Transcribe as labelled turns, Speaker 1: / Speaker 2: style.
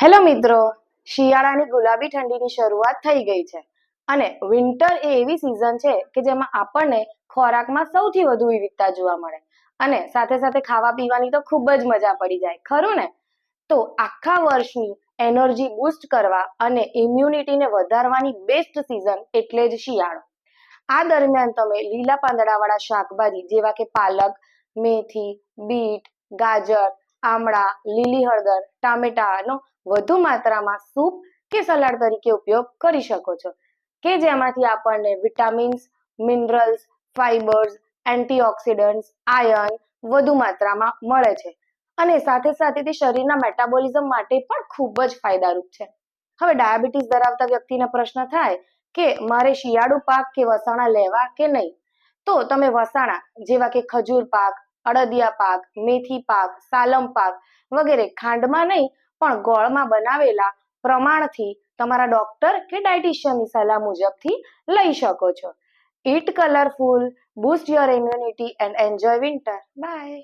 Speaker 1: Hello મિત્રો, શિયાળાની ગુલાબી ઠંડીની શરૂઆત થઈ ગઈ છે અને વિન્ટર એ એવી સિઝન છે કે જેમાં આપણને ખોરાકમાં સૌથી વધુ વિવિધતા જોવા મળે અને સાથે સાથે ખાવા પીવાની તો ખૂબ જ મજા પડી જાય, ખરું ને? તો આખા વર્ષની એનર્જી બૂસ્ટ કરવા અને ઇમ્યુનિટીને વધારવાની બેસ્ટ સિઝન એટલે જ શિયાળો. આ દરમિયાન તમે લીલા પાંદડાવાળા શાકભાજી જેવા કે પાલક, મેથી, બીટ, ગાજર, આમળા, લીલી હળદર, ટામેટાનો વધુ માત્રામાં સૂપ કે સલાડ તરીકે ઉપયોગ કરી શકો છો, કે જેમાંથી આપણને vitamins, minerals, fibres, antioxidants, iron વધુ માત્રામાં મળે છે અને સાથે સાથે તે શરીરના મેટાબોલિઝમ માટે પણ ખૂબ જ ફાયદારૂપ છે. હવે ડાયાબિટીસ ધરાવતા વ્યક્તિને પ્રશ્ન થાય કે મારે શિયાળુ પાક કે વસાણા લેવા કે નહીં, તો તમે વસાણા જેવા કે ખજૂર પાક, અડદિયા પાક, મેથી પાક, સાલમ પાક વગેરે ખાંડમાં નહીં પણ ગોળમાં બનાવેલા પ્રમાણથી તમારા ડોક્ટર કે ડાયટિશિયનની સલાહ મુજબથી લઈ શકો છો. Eat colorful, boost your immunity and enjoy winter. Bye.